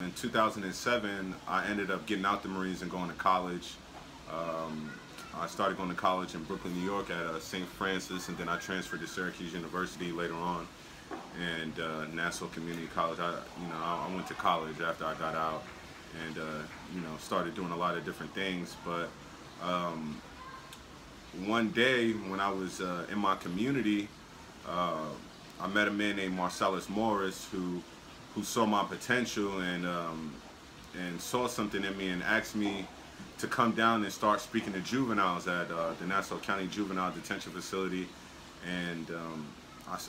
In 2007, I ended up getting out the Marines and going to college. Um, I started going to college in Brooklyn, New York at St. Francis, and then I transferred to Syracuse University later on, and Nassau Community College. I went to college after I got out, and started doing a lot of different things. But um, one day when I was in my community, uh, I met a man named Marcellus Morris who saw my potential and saw something in me and asked me to come down and start speaking to juveniles at the Nassau County Juvenile Detention Facility, and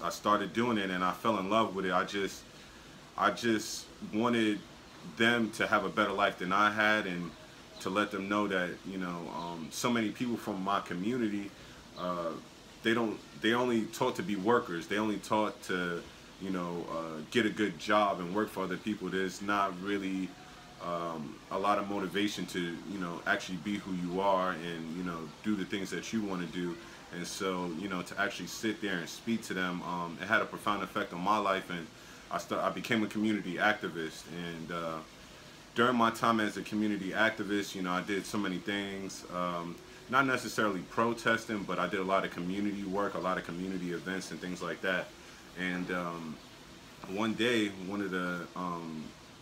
I started doing it and I fell in love with it. I just wanted them to have a better life than I had, and to let them know that so many people from my community, uh, they only taught to be workers. They only taught to get a good job and work for other people. There's not really a lot of motivation to actually be who you are and do the things that you want to do. And so to actually sit there and speak to them, it had a profound effect on my life, and I became a community activist. And during my time as a community activist, I did so many things. Not necessarily protesting, but I did a lot of community work, a lot of community events and things like that. And one day, one of the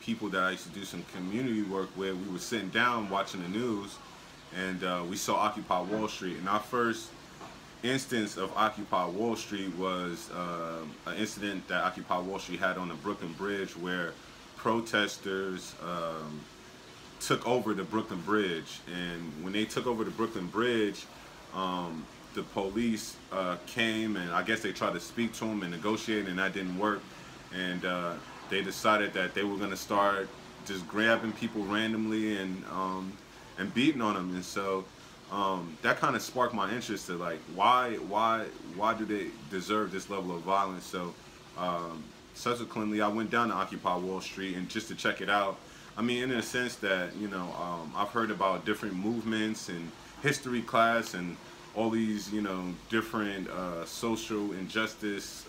people that I used to do some community work with, we were sitting down watching the news, and we saw Occupy Wall Street. And our first instance of Occupy Wall Street was an incident that Occupy Wall Street had on the Brooklyn Bridge, where protesters took over the Brooklyn Bridge. And when they took over the Brooklyn Bridge, the police came, and I guess they tried to speak to them and negotiate, and that didn't work. And they decided that they were going to start just grabbing people randomly and beating on them. And so that kind of sparked my interest to, like, why do they deserve this level of violence? So subsequently, I went down to Occupy Wall Street and just to check it out. I mean, in a sense that I've heard about different movements and history class and all these different social injustice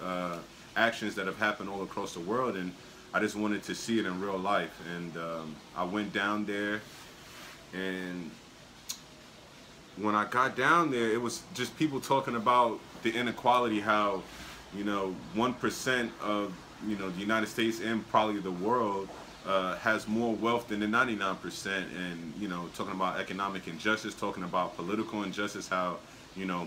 actions that have happened all across the world, and I just wanted to see it in real life. And I went down there, and when I got down there, it was just people talking about the inequality, how 1% of the United States and probably the world has more wealth than the 99%, and talking about economic injustice, talking about political injustice, how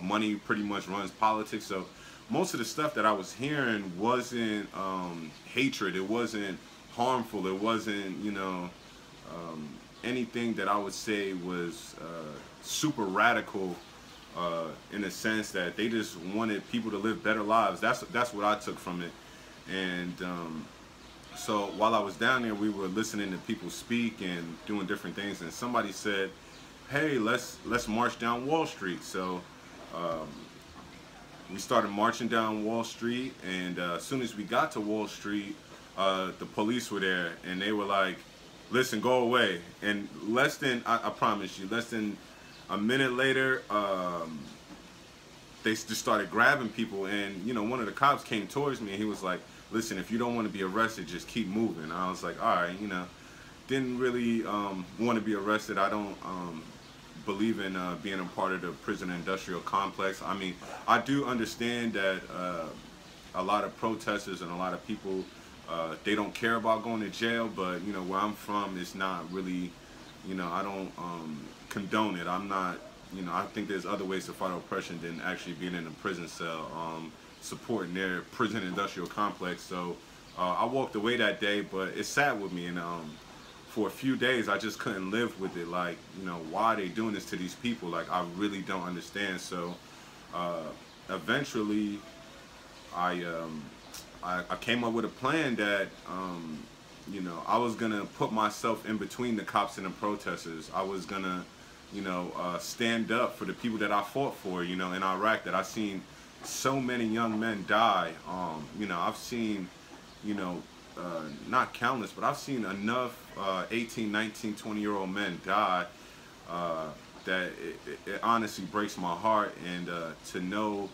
money pretty much runs politics. So most of the stuff that I was hearing wasn't hatred, it wasn't harmful, it wasn't anything that I would say was super radical, in a sense that they just wanted people to live better lives. That's what I took from it. And so while I was down there, we were listening to people speak and doing different things, and somebody said, "Hey, let's march down Wall Street." So we started marching down Wall Street, and as soon as we got to Wall Street, the police were there, and they were like, "Listen, go away." And I promise you, less than a minute later, they just started grabbing people, and one of the cops came towards me, and he was like, "Listen, if you don't want to be arrested, just keep moving." I was like, all right, didn't really want to be arrested. I don't believe in being a part of the prison industrial complex. I mean, I do understand that a lot of protesters and a lot of people, they don't care about going to jail, but where I'm from, it's not really, I don't condone it. I'm not, I think there's other ways to fight oppression than actually being in a prison cell, supporting their prison industrial complex. So I walked away that day, but it sat with me, and for a few days I just couldn't live with it. Like, why are they doing this to these people? Like, I really don't understand. So eventually I came up with a plan that I was gonna put myself in between the cops and the protesters. I was gonna stand up for the people that I fought for, in Iraq, that I seen so many young men die. I've seen, not countless, but I've seen enough 18, 19, 20-year-old men die that it honestly breaks my heart. And to know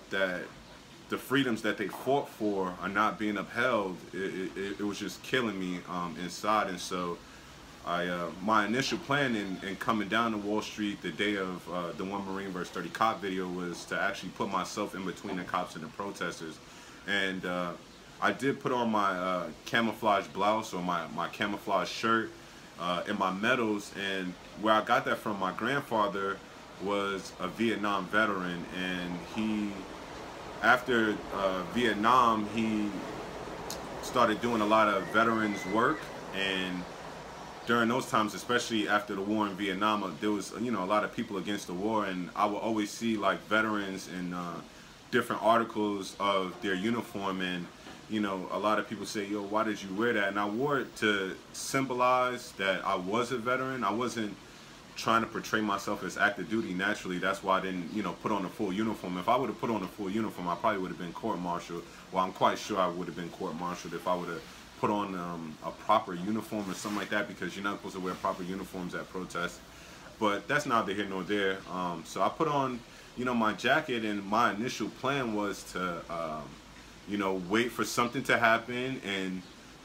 that the freedoms that they fought for are not being upheld, it was just killing me inside. And so my initial plan in coming down to Wall Street the day of the One Marine vs. 30 Cop video was to actually put myself in between the cops and the protesters. And I did put on my camouflage blouse or my camouflage shirt and my medals. And where I got that from, my grandfather was a Vietnam veteran, and he, after Vietnam, he started doing a lot of veterans work. And during those times, especially after the war in Vietnam, there was, you know, a lot of people against the war, and I would always see like veterans in different articles of their uniform. And you know, a lot of people say, yo, why did you wear that? And I wore it to symbolize that I was a veteran. I wasn't trying to portray myself as active duty. Naturally, that's why I didn't, you know, put on a full uniform. If I would have put on a full uniform, I probably would have been court-martialed. Well, I'm quite sure I would have been court-martialed if I would have put on a proper uniform or something like that, because you're not supposed to wear proper uniforms at protests. But that's neither here nor there. So I put on, you know, my jacket, and my initial plan was to, you know, wait for something to happen and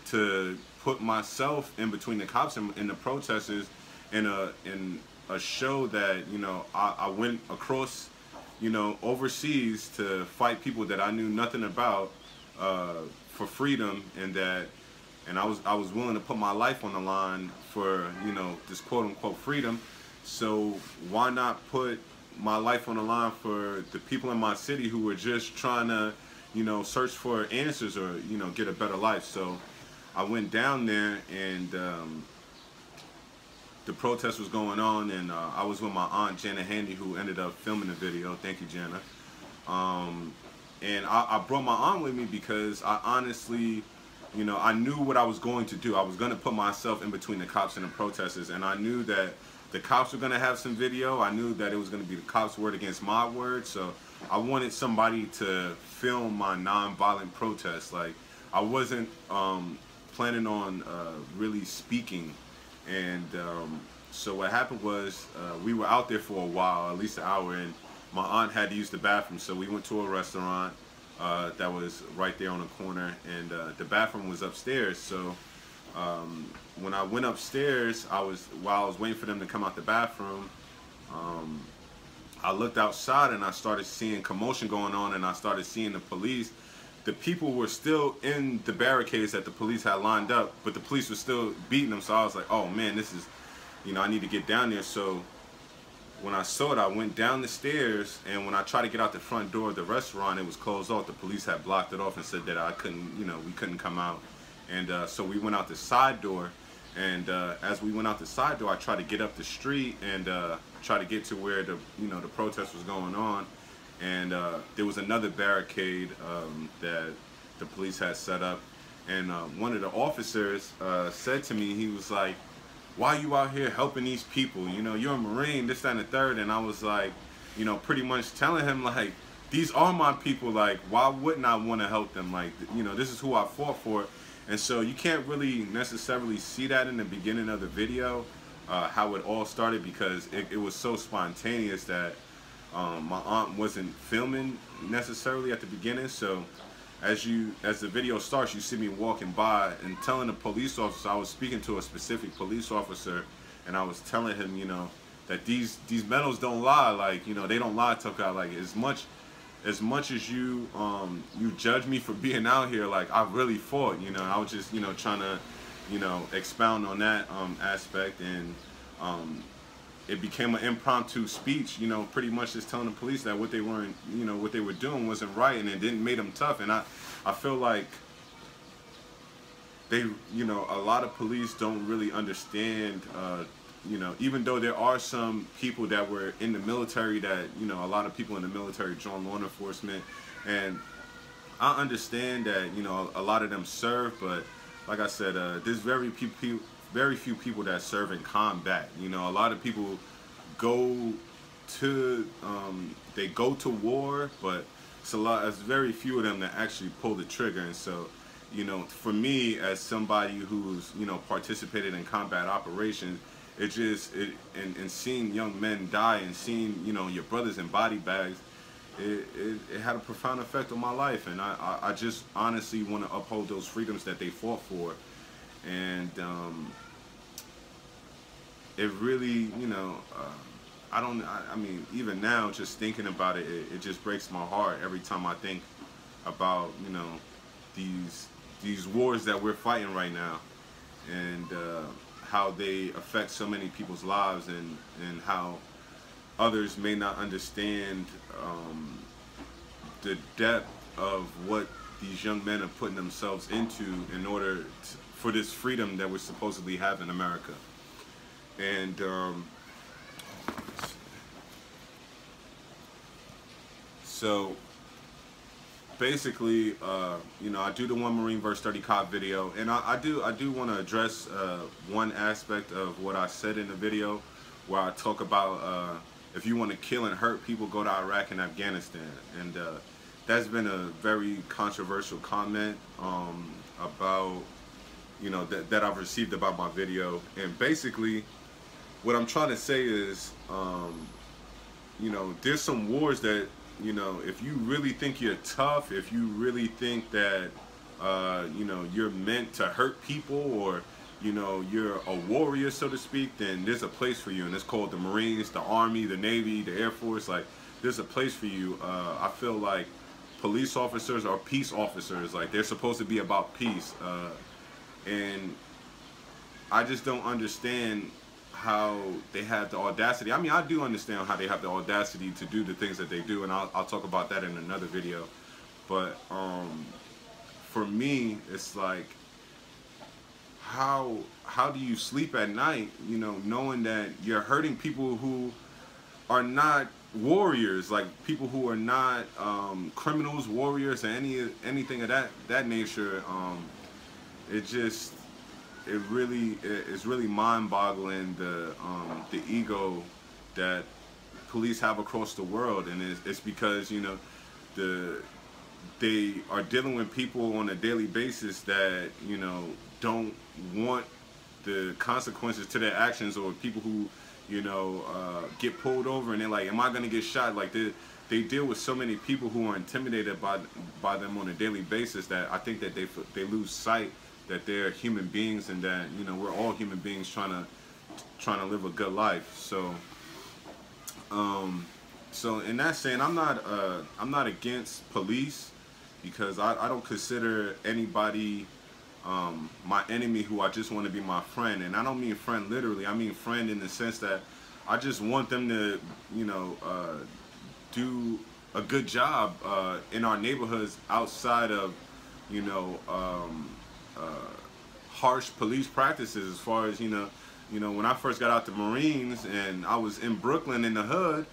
to put myself in between the cops and the protesters in a show that, you know, I went across, you know, overseas to fight people that I knew nothing about for freedom, and I was willing to put my life on the line for, you know, this quote unquote freedom. So why not put my life on the line for the people in my city who were just trying to, you know, search for answers or, you know, get a better life. So I went down there, and the protest was going on, and I was with my aunt Jana Handy, who ended up filming the video. Thank you, Jana. And I brought my aunt with me because I honestly, you know, I knew what I was going to do. I was going to put myself in between the cops and the protesters, and I knew that the cops were going to have some video. I knew that it was going to be the cops' word against my word. So I wanted somebody to film my non-violent protest. Like, I wasn't planning on really speaking. And so what happened was we were out there for a while, at least an hour, and my aunt had to use the bathroom. So we went to a restaurant that was right there on the corner, and the bathroom was upstairs. So when I went upstairs, while I was waiting for them to come out the bathroom, I looked outside and I started seeing commotion going on, and I started seeing the police. The people were still in the barricades that the police had lined up, but the police were still beating them. So I was like, oh man, this is, you know, I need to get down there. So when I saw it, I went down the stairs, and when I tried to get out the front door of the restaurant, it was closed off. The police had blocked it off and said that I couldn't, you know, we couldn't come out. And so we went out the side door, and as we went out the side door, I tried to get up the street and try to get to where the, you know, the protest was going on. And there was another barricade that the police had set up, and one of the officers said to me, he was like, why are you out here helping these people? You know, you're a Marine, this, that, and the third. And I was like, you know, pretty much telling him, like, these are my people. Like, why wouldn't I want to help them? Like, you know, this is who I fought for. And so you can't really necessarily see that in the beginning of the video, how it all started, because it was so spontaneous that my aunt wasn't filming necessarily at the beginning. So as the video starts, you see me walking by and telling the police officer, I was speaking to a specific police officer, and I was telling him, you know, that these medals don't lie. Like, you know, they don't lie, Tucker. Like, as much as you you judge me for being out here, like, I really fought. You know, I was just, you know, trying to, you know, expound on that aspect. And it became an impromptu speech, you know, pretty much just telling the police that what they weren't, you know, what they were doing wasn't right, and it didn't make them tough. And I feel like they, you know, a lot of police don't really understand, you know, even though there are some people that were in the military that, you know, a lot of people in the military join law enforcement, and I understand that, you know, a lot of them serve, but like I said, there's very few people that serve in combat. You know, a lot of people go to they go to war, but it's very few of them that actually pull the trigger. And so, you know, for me, as somebody who's, you know, participated in combat operations, and seeing young men die, and seeing, you know, your brothers in body bags, it had a profound effect on my life, and I just honestly want to uphold those freedoms that they fought for. And it really, I mean, even now, just thinking about it, it just breaks my heart every time I think about, these wars that we're fighting right now, and how they affect so many people's lives, and how others may not understand the depth of what these young men are putting themselves into in order for this freedom that we supposedly have in America. And so basically, I do the one Marine verse 30 cop video, and I do want to address one aspect of what I said in the video, where I talk about if you want to kill and hurt people, go to Iraq and Afghanistan. And that's been a very controversial comment about, that I've received about my video. And basically, what I'm trying to say is, there's some wars that, if you really think you're tough, if you really think that, you're meant to hurt people, or, you're a warrior, so to speak, then there's a place for you. And it's called the Marines, the Army, the Navy, the Air Force. Like, there's a place for you. I feel like police officers are peace officers. Like, they're supposed to be about peace. And I just don't understand how they have the audacity. I mean, I do understand how they have the audacity to do the things that they do, and I'll talk about that in another video. But for me, it's like, how do you sleep at night, knowing that you're hurting people who are not warriors, like people who are not criminals, warriors, or anything of that nature. It's really mind-boggling, the ego that police have across the world. And it's because they are dealing with people on a daily basis that don't want the consequences to their actions, or people who get pulled over and they're like, am I gonna get shot? Like, they deal with so many people who are intimidated by them on a daily basis, that I think that they lose sight that they're human beings, and that we're all human beings trying to live a good life. So so in that saying, I'm not against police, because I don't consider anybody my enemy who I just want to be my friend. And I don't mean friend literally, I mean friend in the sense that I just want them to do a good job in our neighborhoods, outside of harsh police practices. As far as when I first got out the Marines and I was in Brooklyn in the hood,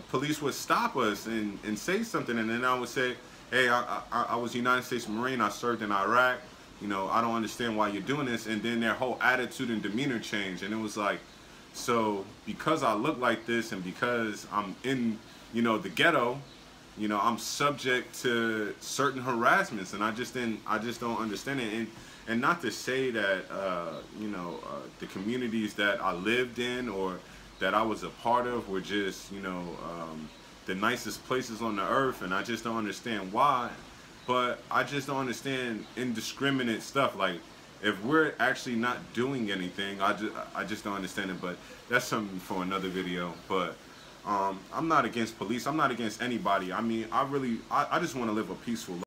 police would stop us and say something, and then I would say, hey, I was a United States Marine, I served in Iraq, I don't understand why you're doing this. And then their whole attitude and demeanor changed, and it was like, so because I look like this, and because I'm in the ghetto, I'm subject to certain harassments, and I just don't understand it. And not to say that the communities that I lived in or that I was a part of were just the nicest places on the earth, and I just don't understand why. But I just don't understand indiscriminate stuff. Like, if we're actually not doing anything, I just don't understand it. But that's something for another video. But I'm not against police. I'm not against anybody. I mean, I just want to live a peaceful life.